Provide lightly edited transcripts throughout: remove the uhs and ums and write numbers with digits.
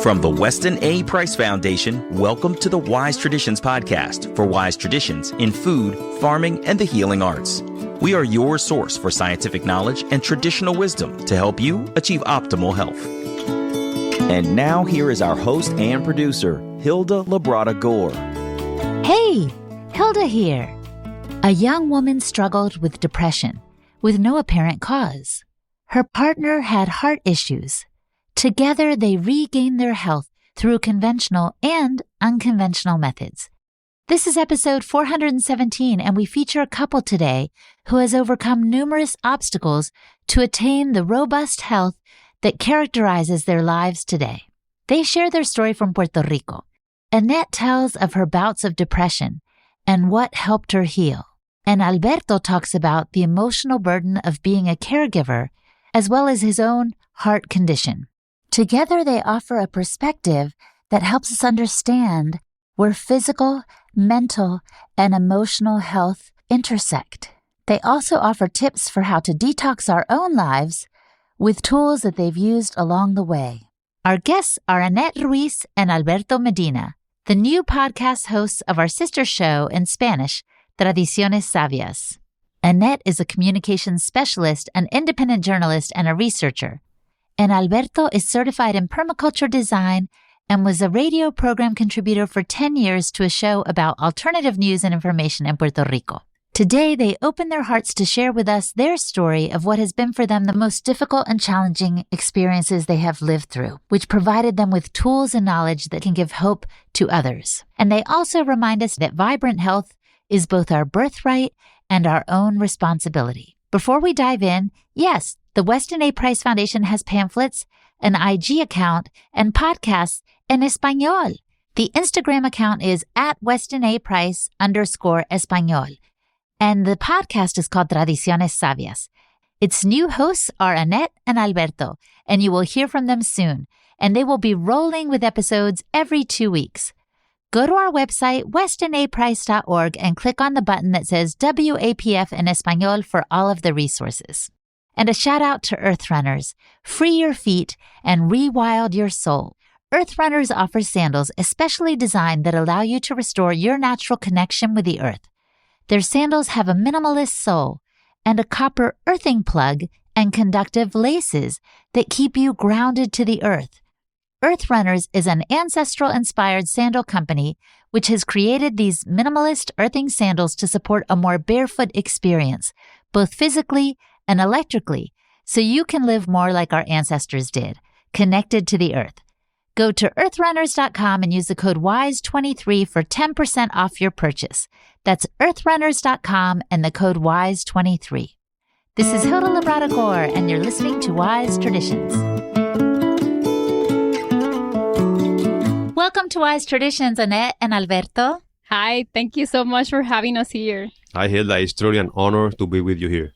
From the Weston A. Price Foundation, welcome to the Wise Traditions podcast for wise traditions in food, farming, and the healing arts. We are your source for scientific knowledge and traditional wisdom to help you achieve optimal health. And now here is our host and producer, Hilda Labrada Gore. Hey, Hilda here. A young woman struggled with depression with no apparent cause. Her partner had heart issues. Together, they regained their health through conventional and unconventional methods. This is episode 417, and we feature a couple today who has overcome numerous obstacles to attain the robust health that characterizes their lives today. They share their story from Puerto Rico. Anette tells of her bouts of depression and what helped her heal. And Alberto talks about the emotional burden of being a caregiver, as well as his own heart condition. Together, they offer a perspective that helps us understand where physical, mental, and emotional health intersect. They also offer tips for how to detox our own lives with tools that they've used along the way. Our guests are Anette Ruiz and Alberto Medina, the new podcast hosts of our sister show in Spanish, Tradiciones Sabias. Anette is a communications specialist, an independent journalist, and a researcher. And Alberto is certified in permaculture design and was a radio program contributor for 10 years to a show about alternative news and information in Puerto Rico. Today, they open their hearts to share with us their story of what has been for them the most difficult and challenging experiences they have lived through, which provided them with tools and knowledge that can give hope to others. And they also remind us that vibrant health is both our birthright and our own responsibility. Before we dive in, yes, the Weston A. Price Foundation has pamphlets, an IG account, and podcasts in Espanol. The Instagram account is at WestonAPrice_Espanol. And the podcast is called Tradiciones Sabias. Its new hosts are Anette and Alberto, and you will hear from them soon. And they will be rolling with episodes every 2 weeks. Go to our website, westonaprice.org, and click on the button that says WAPF in Espanol for all of the resources. And a shout out to Earth Runners. Free your feet and rewild your soul. Earth Runners offers sandals especially designed that allow you to restore your natural connection with the earth. Their sandals have a minimalist sole and a copper earthing plug and conductive laces that keep you grounded to the earth. Earth Runners is an ancestral-inspired sandal company which has created these minimalist earthing sandals to support a more barefoot experience, both physically and electrically, so you can live more like our ancestors did, connected to the earth. Go to earthrunners.com and use the code WISE23 for 10% off your purchase. That's earthrunners.com and the code WISE23. This is Hilda Labrada Gore, and you're listening to Wise Traditions. Welcome to Wise Traditions, Anette and Alberto. Hi, thank you so much for having us here. Hi, Hilda. It's truly an honor to be with you here.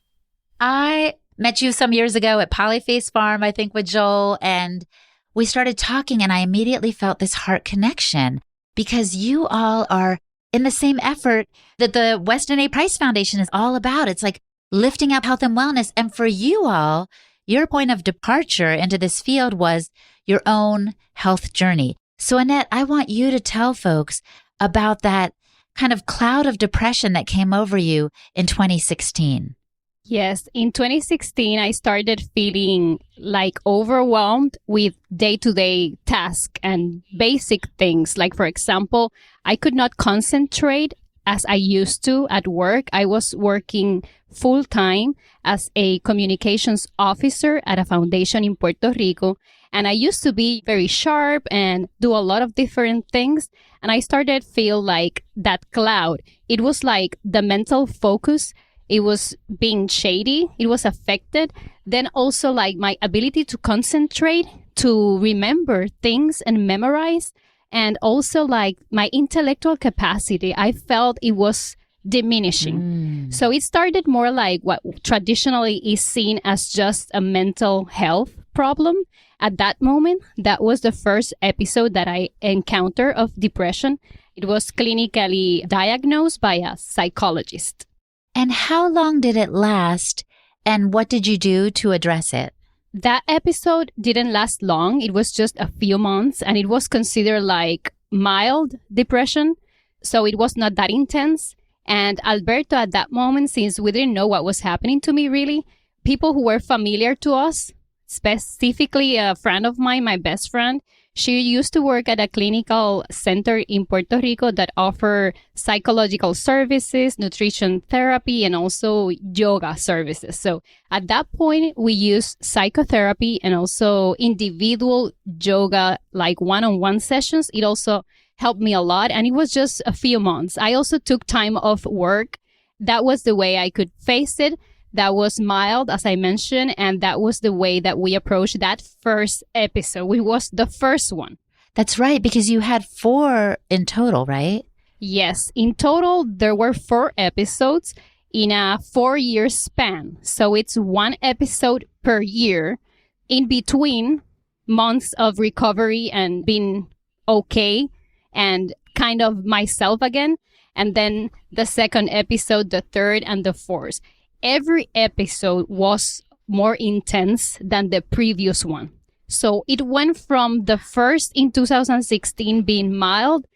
I met you some years ago at Polyface Farm, I think with Joel, and we started talking, and I immediately felt this heart connection because you all are in the same effort that the Weston A. Price Foundation is all about. It's like lifting up health and wellness. And for you all, your point of departure into this field was your own health journey. So Anette, I want you to tell folks about that kind of cloud of depression that came over you in 2016. Yes, in 2016, I started feeling like overwhelmed with day-to-day tasks and basic things. Like, for example, I could not concentrate as I used to at work. I was working full-time as a communications officer at a foundation in Puerto Rico. And I used to be very sharp and do a lot of different things. And I started feel like that cloud. It was like the mental focus. It was being shady. It was affected. Then also like my ability to concentrate, to remember things and memorize. And also like my intellectual capacity. I felt it was diminishing. So it started more like what traditionally is seen as just a mental health problem. At that moment, that was the first episode that I encountered of depression. It was clinically diagnosed by a psychologist. And how long did it last, and what did you do to address it? That episode didn't last long. It was just a few months, and it was considered like mild depression. So it was not that intense. And Alberto, at that moment, since we didn't know what was happening to me really, people who were familiar to us, specifically a friend of mine, my best friend, she used to work at a clinical center in Puerto Rico that offer psychological services, nutrition therapy, and also yoga services. So at that point, we used psychotherapy and also individual yoga, like one-on-one sessions. It also helped me a lot. And it was just a few months. I also took time off work. That was the way I could face it. That was mild, as I mentioned, and that was the way that we approached that first episode. It was the first one. That's right, because you had 4 in total, right? Yes. In total, there were 4 episodes in a 4-year span. So it's 1 episode per year in between months of recovery and being okay and kind of myself again. And then the second episode, the third, and the fourth. Every episode was more intense than the previous one. So it went from the first in 2016 being mild,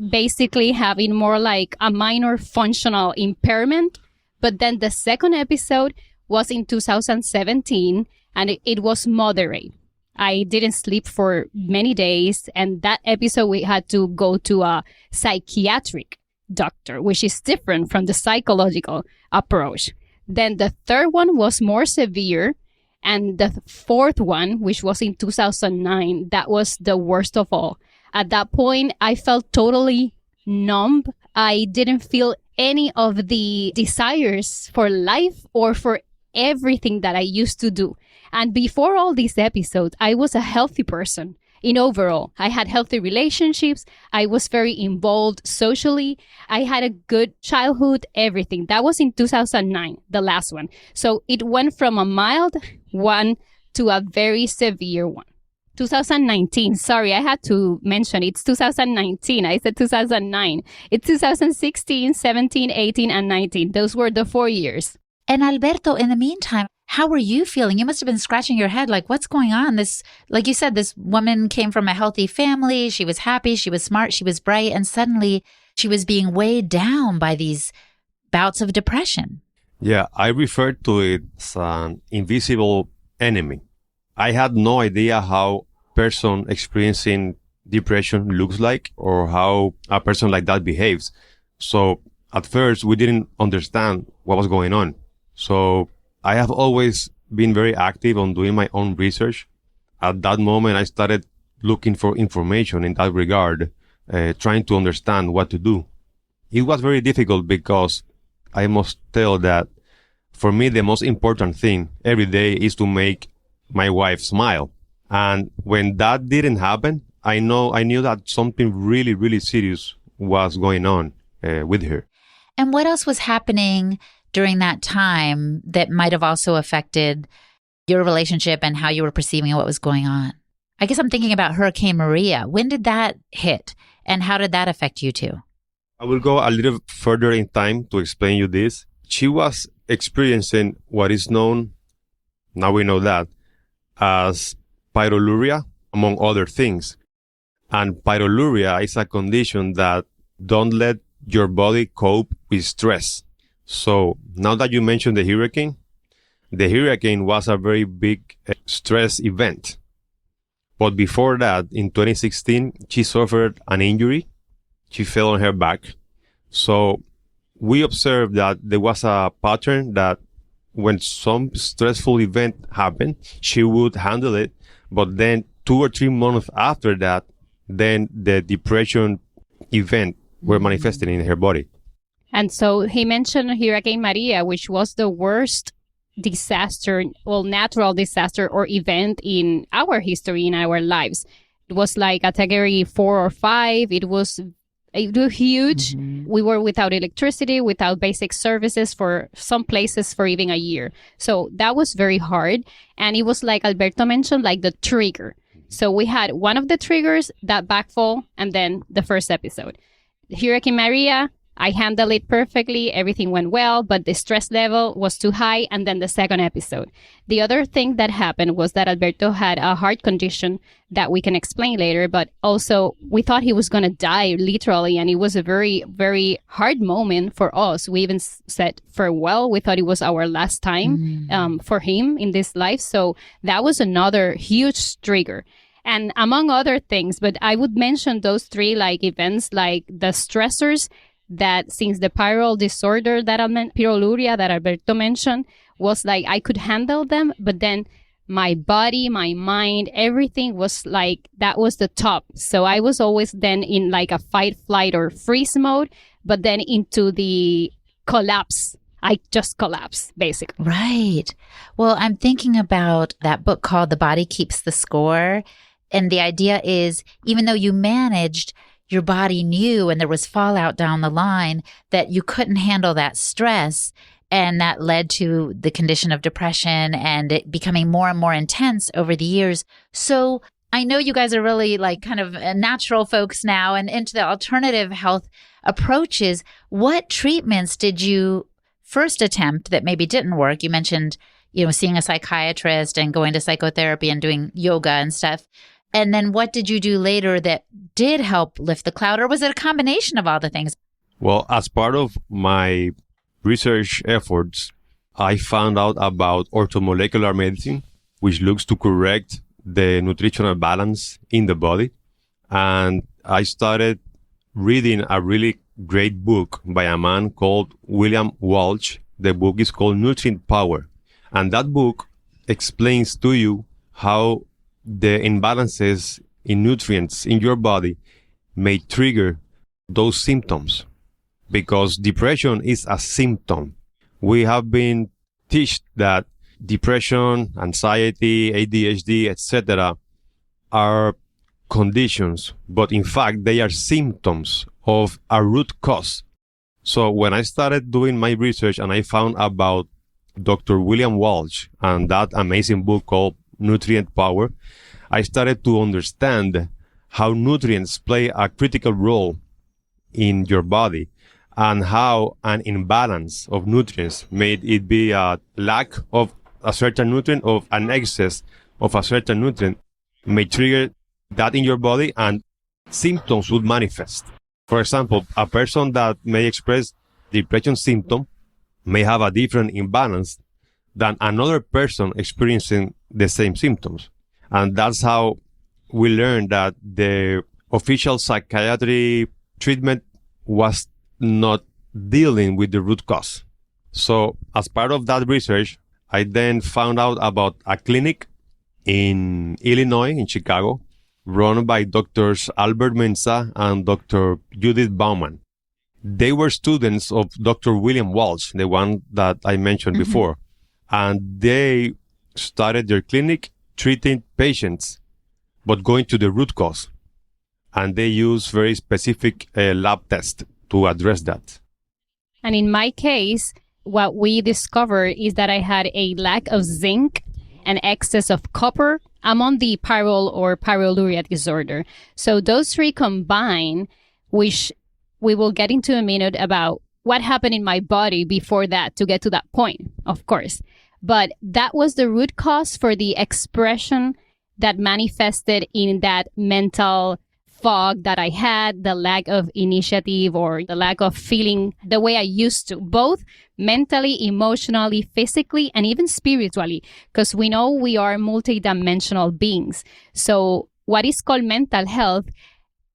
basically having more like a minor functional impairment. But then the second episode was in 2017 and it was moderate. I didn't sleep for many days. And that episode, we had to go to a psychiatric doctor, which is different from the psychological approach. Then the third one was more severe. And the fourth one, which was in 2009, that was the worst of all. At that point, I felt totally numb. I didn't feel any of the desires for life or for everything that I used to do. And before all these episodes, I was a healthy person. In overall, I had healthy relationships. I was very involved socially. I had a good childhood, everything. That was in 2009, the last one. So it went from a mild one to a very severe one. 2019, sorry, I had to mention it's 2019. I said 2009. It's 2016, 17, 18, and 19. Those were the 4 years. And Alberto, in the meantime, how were you feeling? You must have been scratching your head like, what's going on? This, like you said, this woman came from a healthy family. She was happy. She was smart. She was bright. And suddenly she was being weighed down by these bouts of depression. Yeah, I refer to it as an invisible enemy. I had no idea how a person experiencing depression looks like or how a person like that behaves. So at first, we didn't understand what was going on. So I have always been very active on doing my own research. At that moment, I started looking for information in that regard, trying to understand what to do. It was very difficult because I must tell that for me, the most important thing every day is to make my wife smile. And when that didn't happen, I knew that something really, really serious was going on with her. And what else was happening during that time that might have also affected your relationship and how you were perceiving what was going on? I guess I'm thinking about Hurricane Maria. When did that hit? And how did that affect you too? I will go a little further in time to explain you this. She was experiencing what is known, now we know that, as pyroluria, among other things. And pyroluria is a condition that don't let your body cope with stress. So now that you mentioned the hurricane was a very big stress event. But before that, in 2016, she suffered an injury. She fell on her back. So we observed that there was a pattern that when some stressful event happened, she would handle it. But then 2 or 3 months after that, then the depression event were manifesting in her body. And so he mentioned Hurricane Maria, which was the worst disaster, well, natural disaster or event in our history, in our lives. It was like a category 4 or 5. It was huge. Mm-hmm. We were without electricity, without basic services for some places for even a year. So that was very hard. And it was like Alberto mentioned, like the trigger. So we had one of the triggers, that backfall, and then the first episode. Hurricane Maria, I handled it perfectly. Everything went well, but the stress level was too high. And then the second episode. The other thing that happened was that Alberto had a heart condition that we can explain later, but also we thought he was going to die literally. And it was a very, very hard moment for us. We even said farewell. We thought it was our last time for him in this life. So that was another huge trigger. And among other things, but I would mention those three like events, like the stressors that since the pyrrole disorder that pyroluria that Alberto mentioned was like I could handle them, but then my body, my mind, everything was like that was the top. So I was always then in like a fight, flight, or freeze mode, but then into the collapse. I just collapsed, basically. Right. Well, I'm thinking about that book called The Body Keeps the Score. And the idea is, even though you managed, your body knew, and there was fallout down the line, that you couldn't handle that stress. And that led to the condition of depression and it becoming more and more intense over the years. So I know you guys are really like kind of natural folks now and into the alternative health approaches. What treatments did you first attempt that maybe didn't work? You mentioned, seeing a psychiatrist and going to psychotherapy and doing yoga and stuff. And then what did you do later that did help lift the cloud? Or was it a combination of all the things? Well, as part of my research efforts, I found out about orthomolecular medicine, which looks to correct the nutritional balance in the body. And I started reading a really great book by a man called William Walsh. The book is called Nutrient Power. And that book explains to you how the imbalances in nutrients in your body may trigger those symptoms, because depression is a symptom. We have been taught that depression, anxiety, ADHD, etc. are conditions, but in fact, they are symptoms of a root cause. So when I started doing my research and I found about Dr. William Walsh and that amazing book called Nutrient Power, I started to understand how nutrients play a critical role in your body and how an imbalance of nutrients, may it be a lack of a certain nutrient or an excess of a certain nutrient, may trigger that in your body and symptoms would manifest. For example, a person that may express depression symptom may have a different imbalance than another person experiencing the same symptoms. And that's how we learned that the official psychiatry treatment was not dealing with the root cause. So as part of that research, I then found out about a clinic in Illinois, in Chicago, run by Drs. Albert Mensa and Dr. Judith Bauman. They were students of Dr. William Walsh, the one that I mentioned before. And they started their clinic treating patients, but going to the root cause. And they use very specific lab tests to address that. And in my case, what we discovered is that I had a lack of zinc and excess of copper among the pyrrole or pyroluria disorder. So those three combine, which we will get into a minute about what happened in my body before that to get to that point, of course. But that was the root cause for the expression that manifested in that mental fog that I had, the lack of initiative or the lack of feeling the way I used to, both mentally, emotionally, physically, and even spiritually, because we know we are multidimensional beings. So what is called mental health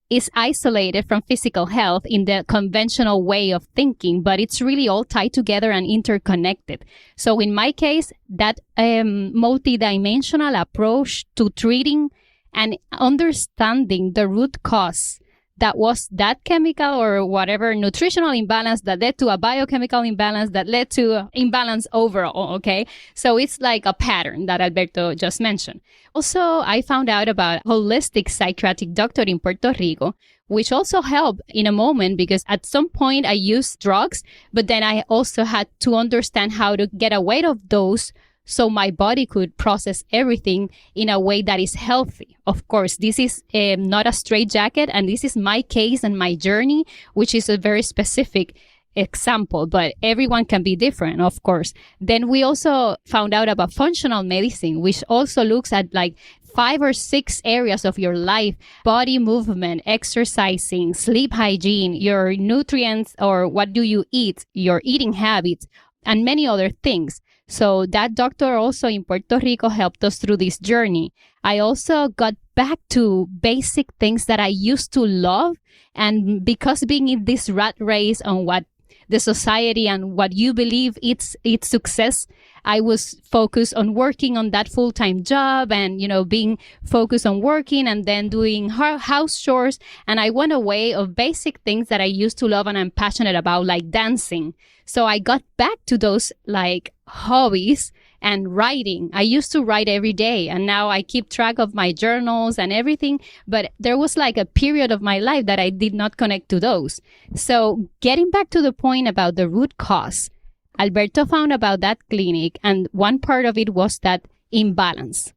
is isolated from physical health in the conventional way of thinking, but it's really all tied together and interconnected. So in my case, that multidimensional approach to treating and understanding the root cause that was that chemical or whatever nutritional imbalance that led to a biochemical imbalance that led to imbalance overall, okay? So it's like a pattern that Alberto just mentioned. Also, I found out about holistic psychiatric doctor in Puerto Rico, which also helped in a moment because at some point I used drugs, but then I also had to understand how to get away of those so my body could process everything in a way that is healthy. Of course, this is not a straitjacket, and this is my case and my journey, which is a very specific example, but everyone can be different, of course. Then we also found out about functional medicine, which also looks at like 5 or 6 areas of your life: body movement, exercising, sleep hygiene, your nutrients or what do you eat, your eating habits, and many other things. So that doctor also in Puerto Rico helped us through this journey. I also got back to basic things that I used to love. And because being in this rat race on what the society and what you believe it's success, I was focused on working on that full-time job and, being focused on working and then doing house chores. And I went away of basic things that I used to love and I'm passionate about, like dancing. So I got back to those like hobbies and writing. I used to write every day, and now I keep track of my journals and everything. But there was like a period of my life that I did not connect to those. So getting back to the point about the root cause, Alberto found about that clinic, and one part of it was that imbalance.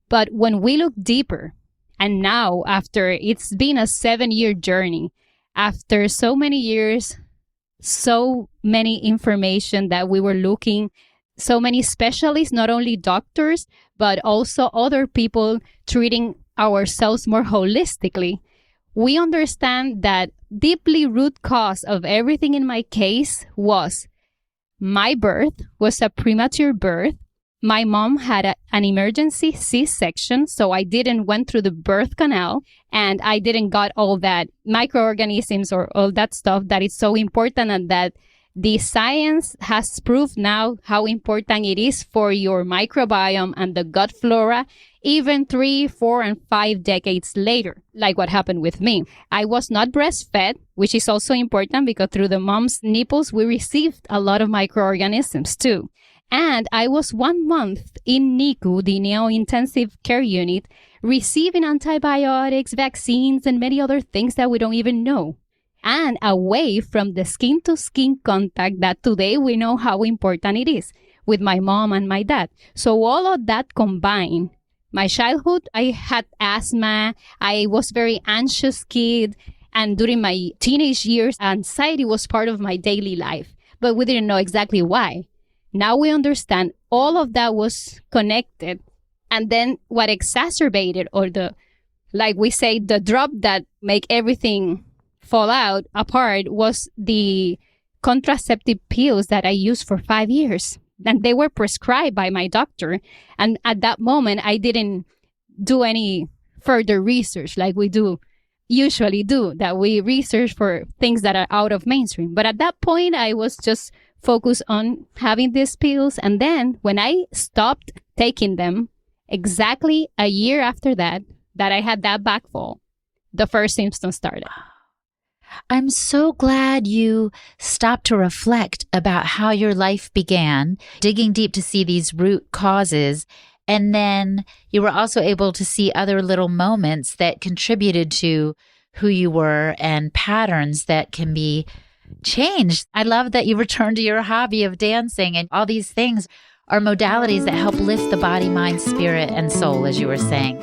But when we look deeper, and now after it's been a 7-year journey, after so many years, so many information that we were looking, so many specialists, not only doctors, but also other people treating ourselves more holistically, we understand that deeply root cause of everything in my case was my birth was a premature birth. My mom had an emergency C-section, so I didn't went through the birth canal, and I didn't got all that microorganisms or all that stuff that is so important, and that the science has proved now how important it is for your microbiome and the gut flora, even 3, 4, and 5 decades later, like what happened with me. I was not breastfed, which is also important because through the mom's nipples, we received a lot of microorganisms too. And I was 1 month in NICU, the Neo-Intensive Care Unit, receiving antibiotics, vaccines, and many other things that we don't even know. And away from the skin-to-skin contact that today we know how important it is with my mom and my dad. So all of that combined, my childhood, I had asthma, I was very anxious kid, and during my teenage years, anxiety was part of my daily life, but we didn't know exactly why. Now we understand all of that was connected. And then what exacerbated, or the drop that make everything fall out apart, was the contraceptive pills that I used for 5 years. And they were prescribed by my doctor. And at that moment, I didn't do any further research like we usually do, that we research for things that are out of mainstream. But at that point, I was just focused on having these pills. And then when I stopped taking them, exactly a year after that I had that backfall, the first symptoms started. I'm so glad you stopped to reflect about how your life began, digging deep to see these root causes. And then you were also able to see other little moments that contributed to who you were and patterns that can be changed. I love that you returned to your hobby of dancing, and all these things are modalities that help lift the body, mind, spirit, and soul, as you were saying.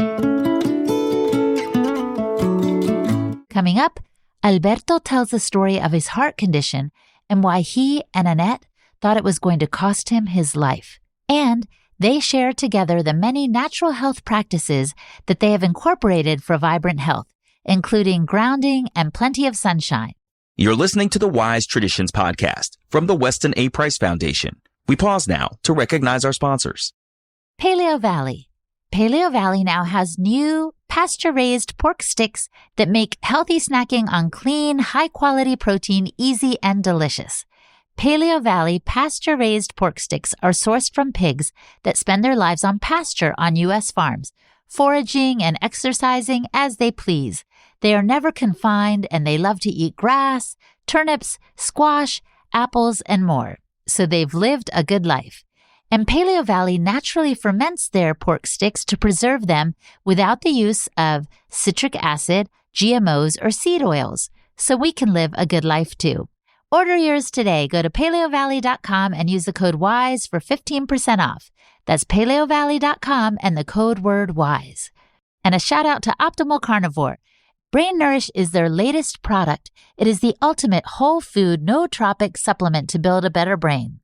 Coming up, Alberto tells the story of his heart condition and why he and Anette thought it was going to cost him his life. And they share together the many natural health practices that they have incorporated for vibrant health, including grounding and plenty of sunshine. You're listening to the Wise Traditions podcast from the Weston A. Price Foundation. We pause now to recognize our sponsors. Paleo Valley. Paleo Valley now has new pasture-raised pork sticks that make healthy snacking on clean, high-quality protein easy and delicious. Paleo Valley pasture-raised pork sticks are sourced from pigs that spend their lives on pasture on U.S. farms, foraging and exercising as they please. They are never confined, and they love to eat grass, turnips, squash, apples, and more. So they've lived a good life. And Paleo Valley naturally ferments their pork sticks to preserve them without the use of citric acid, GMOs, or seed oils, so we can live a good life too. Order yours today. Go to paleovalley.com and use the code WISE for 15% off. That's paleovalley.com and the code word WISE. And a shout out to Optimal Carnivore. Brain Nourish is their latest product. It is the ultimate whole food, nootropic supplement to build a better brain.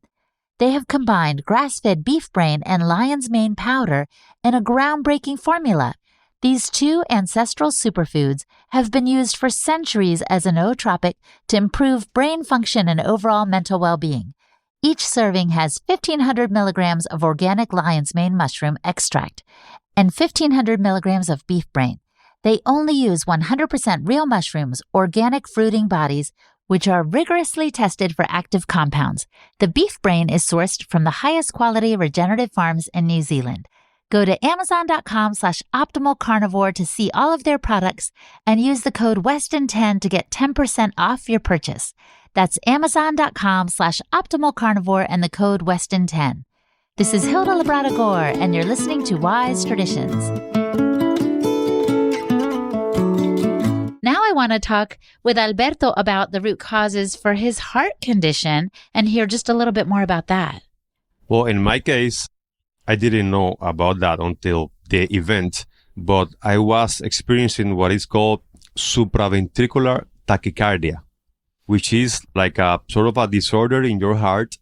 They have combined grass-fed beef brain and lion's mane powder in a groundbreaking formula. These two ancestral superfoods have been used for centuries as a nootropic to improve brain function and overall mental well-being. Each serving has 1,500 milligrams of organic lion's mane mushroom extract and 1,500 milligrams of beef brain. They only use 100% real mushrooms, organic fruiting bodies, which are rigorously tested for active compounds. The beef brain is sourced from the highest quality regenerative farms in New Zealand. Go to amazon.com/optimalcarnivore to see all of their products and use the code WESTON10 to get 10% off your purchase. That's amazon.com/optimalcarnivore and the code WESTON10. This is Hilda Labrada Gore, and you're listening to Wise Traditions. Now I want to talk with Alberto about the root causes for his heart condition and hear just a little bit more about that. Well, in my case, I didn't know about that until the event, but I was experiencing what is called supraventricular tachycardia, which is like a sort of a disorder in your heart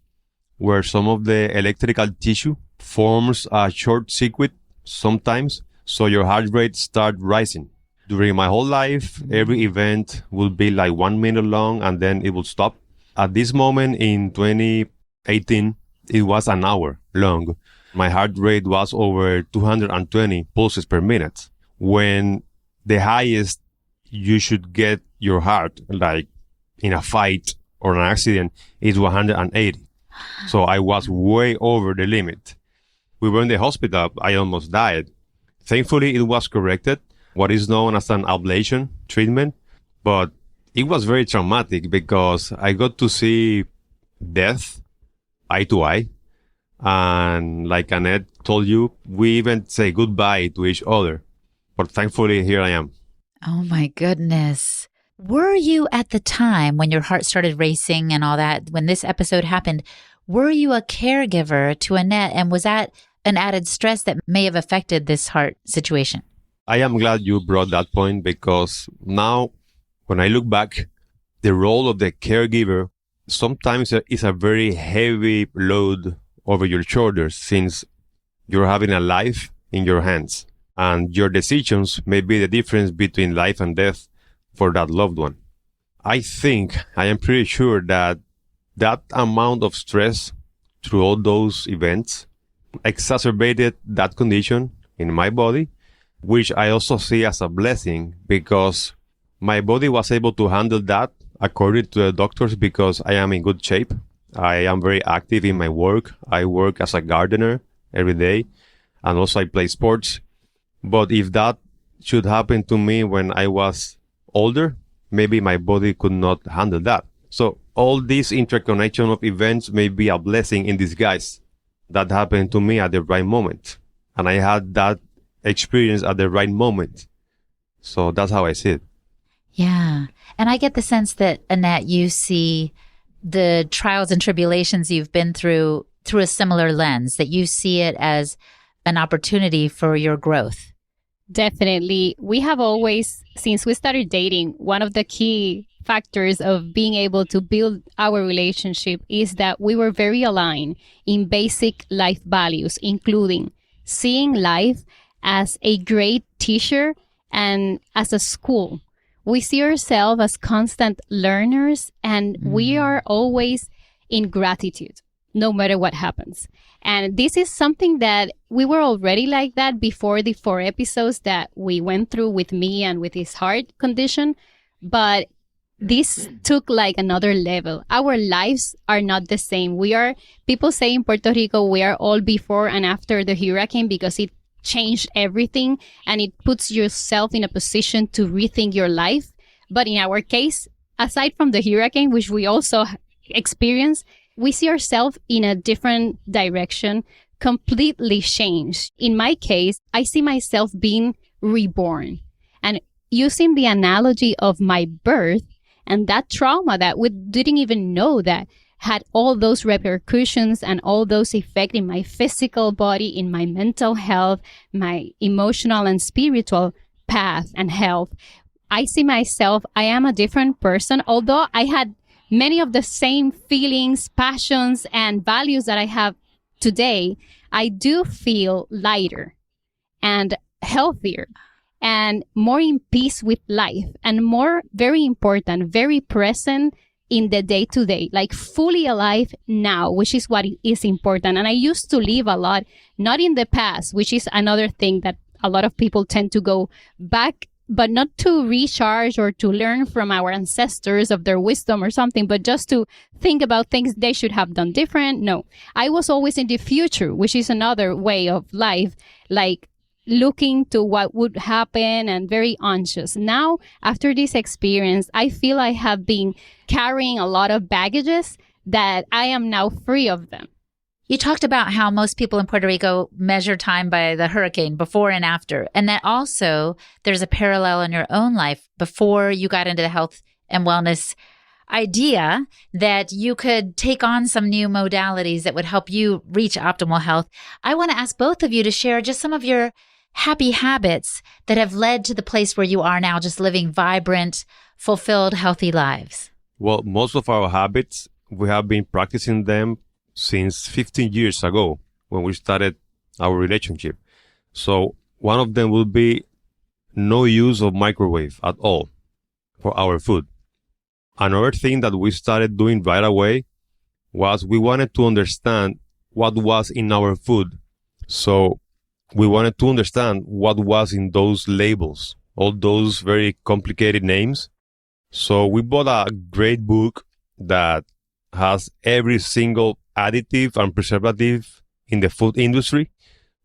where some of the electrical tissue forms a short circuit sometimes, so your heart rate starts rising. During my whole life, every event will be like 1 minute long and then it will stop. At this moment in 2018, it was an hour long. My heart rate was over 220 pulses per minute. When the highest you should get your heart, like in a fight or an accident, is 180. So I was way over the limit. We were in the hospital. I almost died. Thankfully, it was corrected, what is known as an ablation treatment. But it was very traumatic because I got to see death eye to eye. And like Annette told you, we even say goodbye to each other. But thankfully, here I am. Oh my goodness. Were you at the time when your heart started racing and all that, when this episode happened, were you a caregiver to Annette? And was that an added stress that may have affected this heart situation? I am glad you brought that point because now when I look back, the role of the caregiver sometimes is a very heavy load over your shoulders since you're having a life in your hands and your decisions may be the difference between life and death for that loved one. I am pretty sure that amount of stress through all those events exacerbated that condition in my body, which I also see as a blessing because my body was able to handle that according to the doctors because I am in good shape. I am very active in my work. I work as a gardener every day and also I play sports. But if that should happen to me when I was older, maybe my body could not handle that. So all this interconnection of events may be a blessing in disguise that happened to me at the right moment. And I had that experience at the right moment. So that's how I see it. Yeah. And I get the sense that, Annette, you see the trials and tribulations you've been through a similar lens, that you see it as an opportunity for your growth. Definitely. We have always, since we started dating, one of the key factors of being able to build our relationship is that we were very aligned in basic life values, including seeing life as a great teacher and as a school. We see ourselves as constant learners and we are always in gratitude, no matter what happens. And this is something that we were already like that before the 4 episodes that we went through with me and with his heart condition. But this took like another level. Our lives are not the same. People say in Puerto Rico, we are all before and after the hurricane because it changed everything and it puts yourself in a position to rethink your life. But in our case, aside from the hurricane, which we also experienced, we see ourselves in a different direction, completely changed. In my case, I see myself being reborn. And using the analogy of my birth and that trauma that we didn't even know that had all those repercussions and all those effects in my physical body, in my mental health, my emotional and spiritual path and health. I see myself, I am a different person, although I had many of the same feelings, passions, and values that I have today. I do feel lighter and healthier and more in peace with life, and more, very important, very present in the day-to-day, like fully alive now, which is what is important. And I used to live a lot, not in the past, which is another thing that a lot of people tend to go back, but not to recharge or to learn from our ancestors of their wisdom or something, but just to think about things they should have done different. No, I was always in the future, which is another way of life, like looking to what would happen and very anxious. Now, after this experience, I feel I have been carrying a lot of baggages that I am now free of them. You talked about how most people in Puerto Rico measure time by the hurricane, before and after, and that also there's a parallel in your own life before you got into the health and wellness idea that you could take on some new modalities that would help you reach optimal health. I want to ask both of you to share just some of your happy habits that have led to the place where you are now, just living vibrant, fulfilled, healthy lives. Well, most of our habits, we have been practicing them since 15 years ago when we started our relationship. So one of them will be no use of microwave at all for our food. Another thing that we started doing right away was we wanted to understand what was in our food. So we wanted to understand what was in those labels, all those very complicated names. So we bought a great book that has every single additive and preservative in the food industry.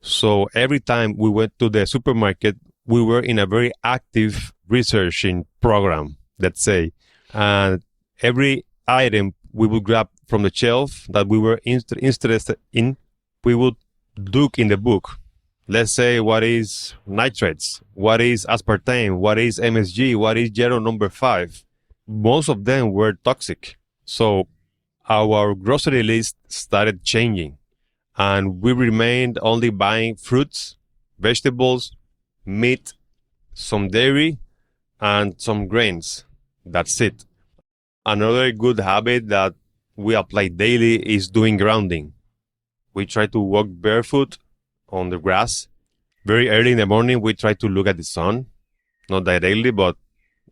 So every time we went to the supermarket, we were in a very active researching program, let's say. And every item we would grab from the shelf that we were interested in, we would look in the book. Let's say, what is nitrates? What is aspartame? What is MSG? What is Gero number 5? Most of them were toxic. So our grocery list started changing, and we remained only buying fruits, vegetables, meat, some dairy, and some grains. That's it. Another good habit that we apply daily is doing grounding. We try to walk barefoot on the grass. Very early in the morning, we try to look at the sun, not directly, but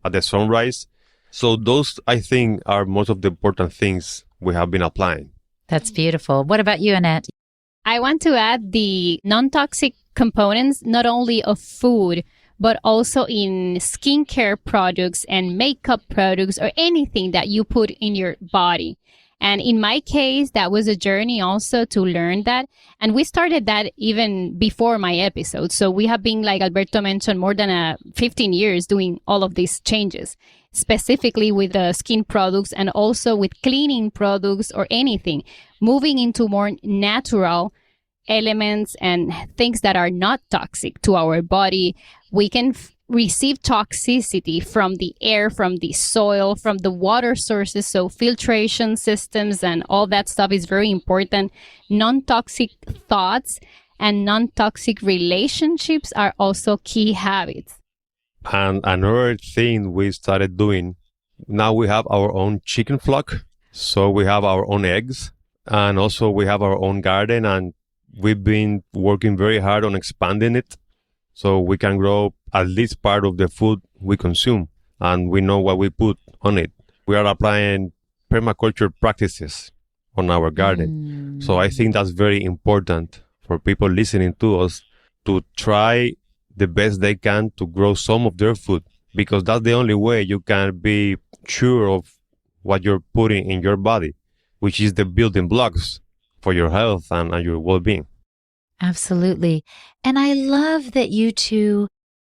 at the sunrise. So those, I think, are most of the important things we have been applying. That's beautiful. What about you, Annette? I want to add the non-toxic components, not only of food, but also in skincare products and makeup products or anything that you put in your body. And in my case, that was a journey also to learn that. And we started that even before my episode. So we have been, like Alberto mentioned, more than 15 years doing all of these changes, specifically with the skin products and also with cleaning products or anything, moving into more natural elements and things that are not toxic to our body. We can receive toxicity from the air, from the soil, from the water sources. So filtration systems and all that stuff is very important. Non-toxic thoughts and non-toxic relationships are also key habits. And another thing we started doing, now we have our own chicken flock. So we have our own eggs, and also we have our own garden, and we've been working very hard on expanding it so we can grow at least part of the food we consume, and we know what we put on it. We are applying permaculture practices on our garden. So I think that's very important for people listening to us to try the best they can to grow some of their food, because that's the only way you can be sure of what you're putting in your body, which is the building blocks for your health and your well-being. Absolutely. And I love that you two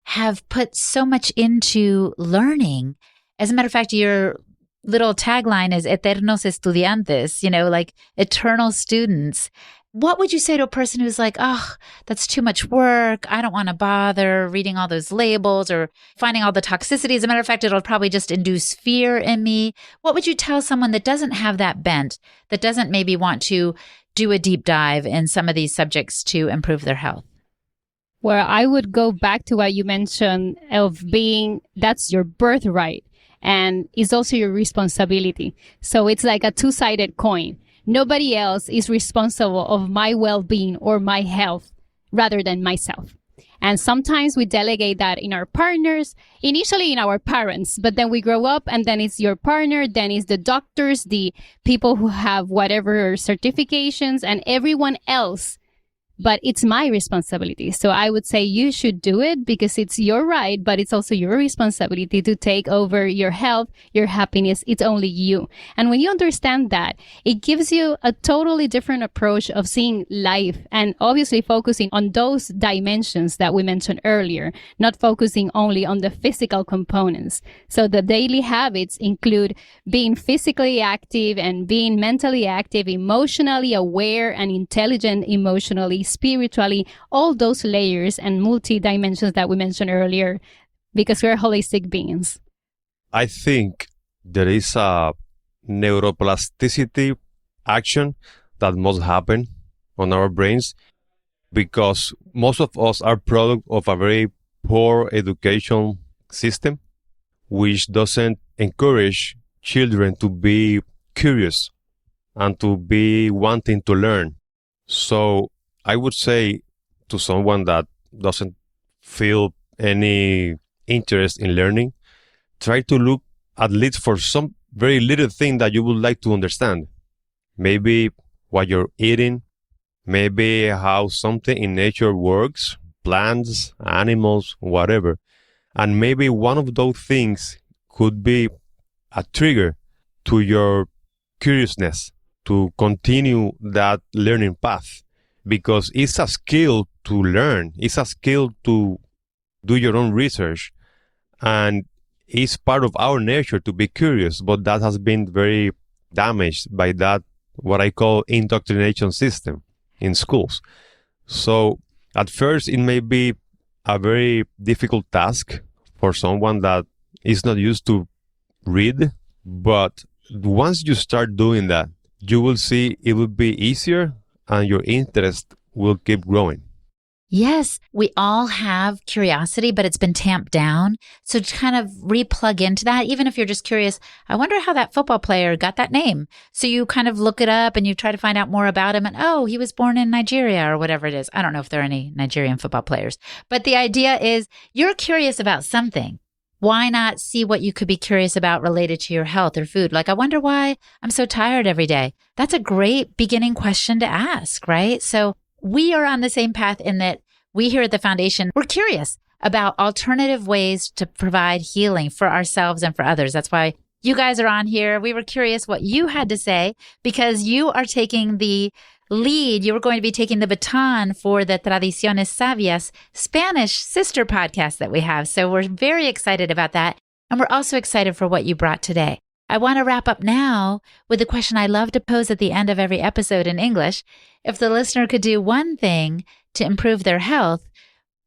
have put so much into learning. As a matter of fact, your little tagline is Eternos Estudiantes, like eternal students. what would you say to a person who's like, oh, that's too much work. I don't want to bother reading all those labels or finding all the toxicity. As a matter of fact, it'll probably just induce fear in me. What would you tell someone that doesn't have that bent, that doesn't maybe want to do a deep dive in some of these subjects to improve their health? Well, I would go back to what you mentioned of being, that's your birthright, and it's also your responsibility. So it's like a two-sided coin. Nobody else is responsible of my well-being or my health rather than myself. And sometimes we delegate that in our partners, initially in our parents, but then we grow up and then it's your partner, then it's the doctors, the people who have whatever certifications and everyone else. But it's my responsibility. So I would say you should do it because it's your right, but it's also your responsibility to take over your health, your happiness. It's only you. And when you understand that, it gives you a totally different approach of seeing life and obviously focusing on those dimensions that we mentioned earlier, not focusing only on the physical components. So the daily habits include being physically active and being mentally active, emotionally aware and intelligent emotionally, spiritually, all those layers and multi-dimensions that we mentioned earlier, because we're holistic beings. I think there is a neuroplasticity action that must happen on our brains because most of us are product of a very poor education system, which doesn't encourage children to be curious and to be wanting to learn. So I would say to someone that doesn't feel any interest in learning, try to look at least for some very little thing that you would like to understand. Maybe what you're eating, maybe how something in nature works, plants, animals, whatever. And maybe one of those things could be a trigger to your curiousness to continue that learning path. Because it's a skill to learn. It's a skill to do your own research. And it's part of our nature to be curious. But that has been very damaged by that, what I call indoctrination system in schools. So at first, it may be a very difficult task for someone that is not used to read. But once you start doing that, you will see it will be easier and your interest will keep growing. Yes, we all have curiosity, but it's been tamped down. So to kind of re-plug into that, even if you're just curious, I wonder how that football player got that name. So you kind of look it up and you try to find out more about him and, oh, he was born in Nigeria or whatever it is. I don't know if there are any Nigerian football players, but the idea is you're curious about something. Why not see what you could be curious about related to your health or food? Like, I wonder why I'm so tired every day. That's a great beginning question to ask, right? So we are on the same path in that we here at the foundation, we're curious about alternative ways to provide healing for ourselves and for others. That's why you guys are on here. We were curious what you had to say because you are taking the lead. You were going to be taking the baton for the Tradiciones Sabias Spanish sister podcast that we have. So we're very excited about that. And we're also excited for what you brought today. I want to wrap up now with the question I love to pose at the end of every episode in English. If the listener could do one thing to improve their health,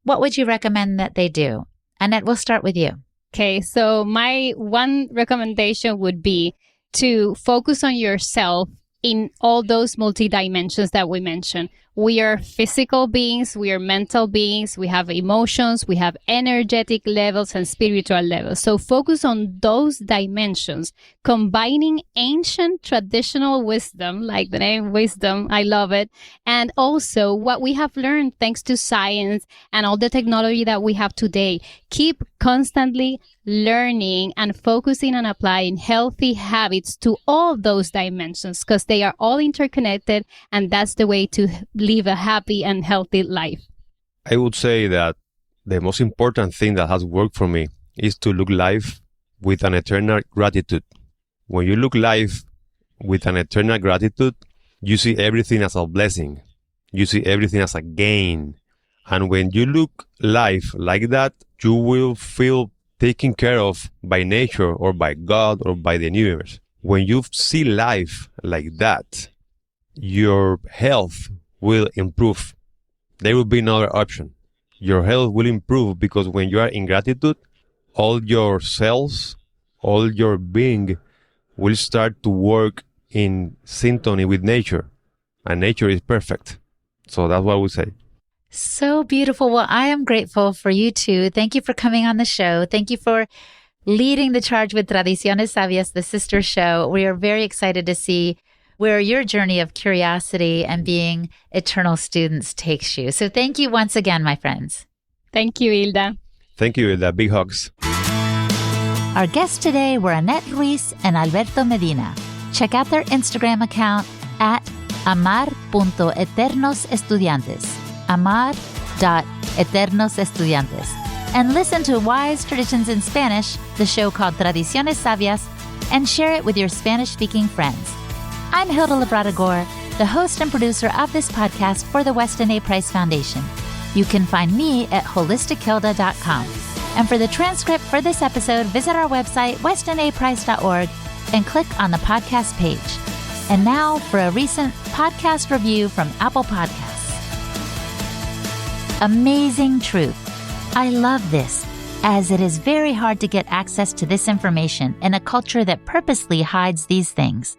what would you recommend that they do? Annette, we'll start with you. Okay, so my one recommendation would be to focus on yourself in all those multi-dimensions that we mentioned. We are physical beings, we are mental beings, we have emotions, we have energetic levels and spiritual levels. So focus on those dimensions, combining ancient traditional wisdom, like the name wisdom, I love it, and also what we have learned thanks to science and all the technology that we have today. Keep constantly learning and focusing on applying healthy habits to all those dimensions because they are all interconnected, and that's the way to live a happy and healthy life. I would say that the most important thing that has worked for me is to look life with an eternal gratitude. When you look life with an eternal gratitude, you see everything as a blessing. You see everything as a gain. And when you look life like that, you will feel taken care of by nature or by God or by the universe. When you see life like that, your health will improve. There will be another option. Your health will improve because when you are in gratitude, all your cells, all your being will start to work in synchrony with nature. And nature is perfect. So that's what I would say. So beautiful. Well, I am grateful for you too. Thank you for coming on the show. Thank you for leading the charge with Tradiciones Sabias, the sister show. We are very excited to see where your journey of curiosity and being eternal students takes you. So thank you once again, my friends. Thank you, Hilda. Thank you, Hilda. Big hugs. Our guests today were Anette Ruiz and Alberto Medina. Check out their Instagram account at amar.eternosestudiantes, amar.eternosestudiantes, and listen to Wise Traditions in Spanish, the show called Tradiciones Sabias, and share it with your Spanish-speaking friends. I'm Hilda Labrada Gore, the host and producer of this podcast for the Weston A. Price Foundation. You can find me at holistichilda.com. And for the transcript for this episode, visit our website, westonaprice.org, and click on the podcast page. And now for a recent podcast review from Apple Podcasts. Amazing truth. I love this, as it is very hard to get access to this information in a culture that purposely hides these things.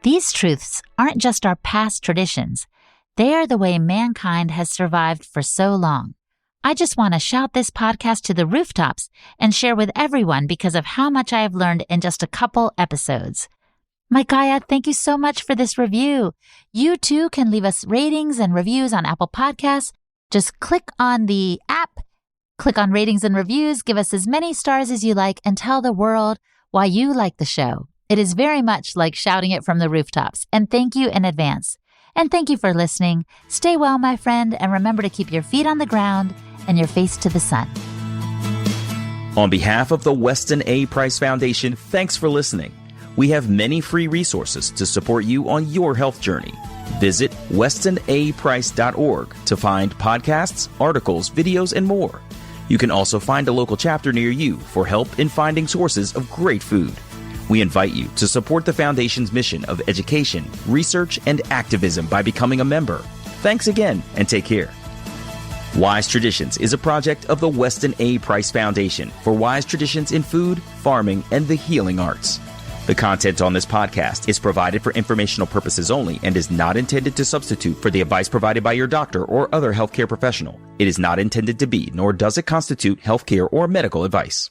These truths aren't just our past traditions. They are the way mankind has survived for so long. I just want to shout this podcast to the rooftops and share with everyone because of how much I have learned in just a couple episodes. Micaiah, thank you so much for this review. You too can leave us ratings and reviews on Apple Podcasts. Just click on the app, click on ratings and reviews, give us as many stars as you like, and tell the world why you like the show. It is very much like shouting it from the rooftops. And thank you in advance. And thank you for listening. Stay well, my friend, and remember to keep your feet on the ground and your face to the sun. On behalf of the Weston A. Price Foundation, thanks for listening. We have many free resources to support you on your health journey. Visit westonaprice.org to find podcasts, articles, videos, and more. You can also find a local chapter near you for help in finding sources of great food. We invite you to support the Foundation's mission of education, research, and activism by becoming a member. Thanks again, and take care. Wise Traditions is a project of the Weston A. Price Foundation for wise traditions in food, farming, and the healing arts. The content on this podcast is provided for informational purposes only and is not intended to substitute for the advice provided by your doctor or other healthcare professional. It is not intended to be, nor does it constitute healthcare or medical advice.